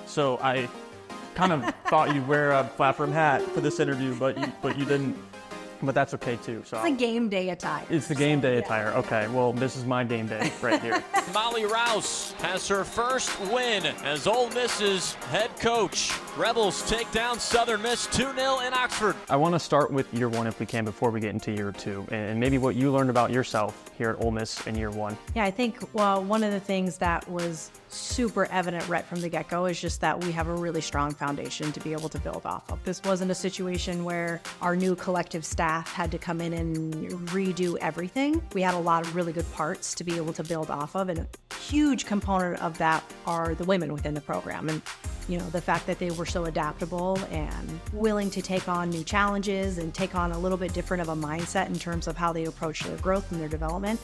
So I kind of thought you'd wear a platform hat for this interview, but you didn't. But that's okay too. So it's a game day attire. It's the game day attire. Okay, well, this is my game day right here. Molly Rouse has her first win as Ole Miss's head coach. Rebels take down Southern Miss 2-0 in Oxford. I want to start with year one if we can before we get into year two, and maybe what you learned about yourself here at Ole Miss in year one. Yeah, I think one of the things that was super evident right from the get-go is just that we have a really strong foundation to be able to build off of. This wasn't a situation where our new collective staff had to come in and redo everything. We had a lot of really good parts to be able to build off of, and a huge component of that are the women within the program. And you know, the fact that they were so adaptable and willing to take on new challenges and take on a little bit different of a mindset in terms of how they approach their growth and their development.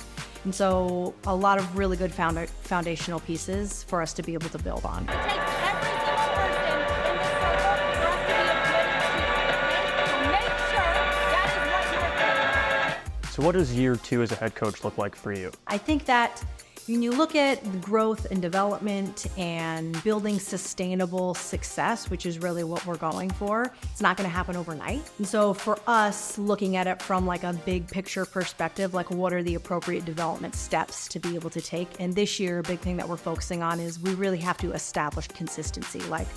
And so a lot of really good foundational pieces for us to be able to build on. It takes every single person in this circle for us to be a good team. So make sure that is what you're doing. So what does year two as a head coach look like for you? I think that when you look at growth and development and building sustainable success, which is really what we're going for, it's not going to happen overnight. And so for us, looking at it from like a big picture perspective, like what are the appropriate development steps to be able to take? And this year, a big thing that we're focusing on is we really have to establish consistency, like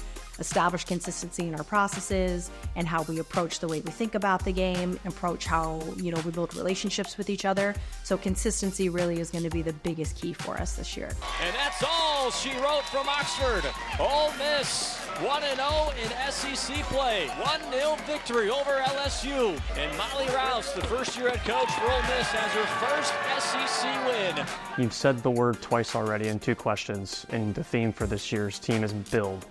establish consistency in our processes and how we approach the way we think about the game, approach how, you know, we build relationships with each other. So consistency really is going to be the biggest key for us this year. And that's all she wrote from Oxford. Ole Miss 1-0 in SEC play. 1-0 victory over LSU. And Molly Rouse, the first-year head coach for Ole Miss, has her first SEC win. You've said the word twice already in two questions, and the theme for this year's team is build.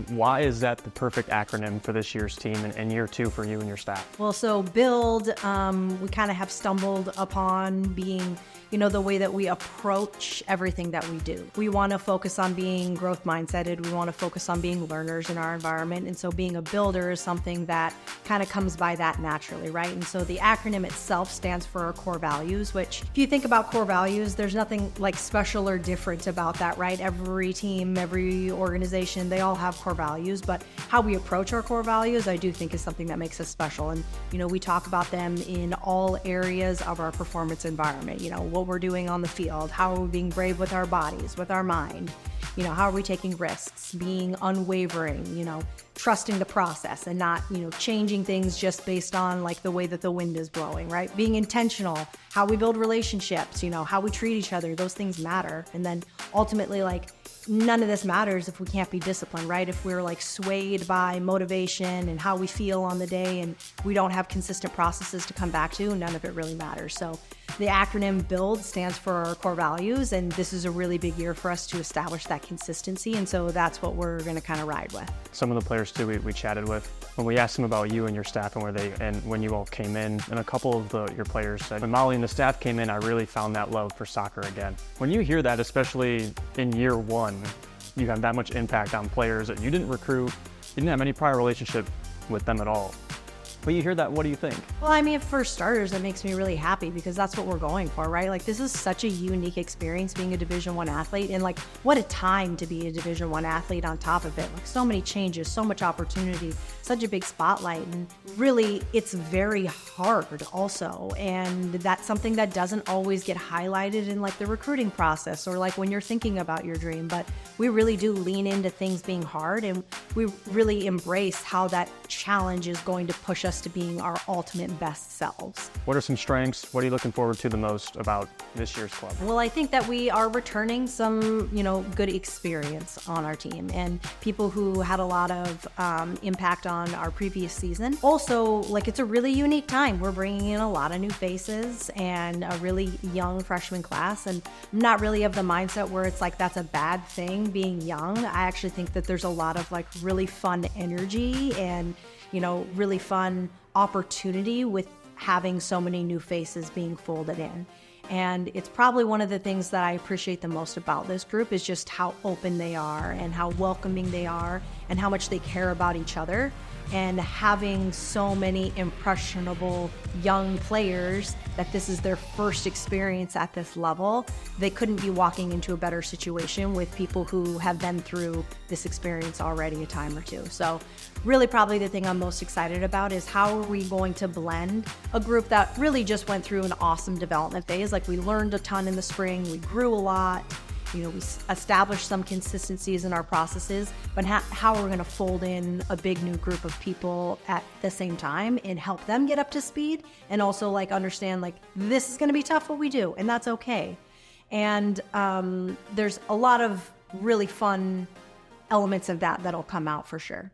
Why is that the perfect acronym for this year's team and year two for you and your staff? Well, so build, we kind of have stumbled upon being, you know, the way that we approach everything that we do. We want to focus on being growth mindseted. We want to focus on being learners in our environment. And so being a builder is something that kind of comes by that naturally, right? And so the acronym itself stands for our core values, which if you think about core values, there's nothing like special or different about that, right? Every team, every organization, they all have core values, but how we approach our core values, I do think is something that makes us special. And, you know, we talk about them in all areas of our performance environment. You know, what we're doing on the field, how are we being brave with our bodies, with our mind, you know, how are we taking risks, being unwavering, you know, trusting the process and not, you know, changing things just based on like the way that the wind is blowing, right? Being intentional, how we build relationships, you know, how we treat each other, those things matter. And then ultimately, like, none of this matters if we can't be disciplined, right? If we're like swayed by motivation and how we feel on the day and we don't have consistent processes to come back to, none of it really matters. So the acronym BUILD stands for our core values, and this is a really big year for us to establish that consistency, and so that's what we're going to kind of ride with. Some of the players too we chatted with, when we asked them about you and your staff and when you all came in, and a couple of your players said, when Molly and the staff came in, I really found that love for soccer again. When you hear that, especially in year one, you have that much impact on players that you didn't recruit, you didn't have any prior relationship with them at all. But you hear that, what do you think? Well, I mean, for starters, it makes me really happy because that's what we're going for, right? Like, this is such a unique experience being a Division I athlete, and like, what a time to be a Division I athlete on top of it. Like, so many changes, so much opportunity, such a big spotlight, and really, it's very hard also, and that's something that doesn't always get highlighted in like the recruiting process or like when you're thinking about your dream, but we really do lean into things being hard, and we really embrace how that challenge is going to push us to being our ultimate best selves. What are some strengths? What are you looking forward to the most about this year's club? Well, I think that we are returning some, you know, good experience on our team and people who had a lot of impact on our previous season. Also, like, it's a really unique time. We're bringing in a lot of new faces and a really young freshman class, and I'm not really of the mindset where it's like that's a bad thing being young. I actually think that there's a lot of like really fun energy and, you know, really fun opportunity with having so many new faces being folded in. And it's probably one of the things that I appreciate the most about this group is just how open they are and how welcoming they are and how much they care about each other. And having so many impressionable young players that this is their first experience at this level, they couldn't be walking into a better situation with people who have been through this experience already a time or two. So really probably the thing I'm most excited about is how are we going to blend a group that really just went through an awesome development phase. Like we learned a ton in the spring, we grew a lot. We established some consistencies in our processes, but how we're going to fold in a big new group of people at the same time and help them get up to speed and also like understand like this is going to be tough what we do and that's okay. And there's a lot of really fun elements of that that'll come out for sure.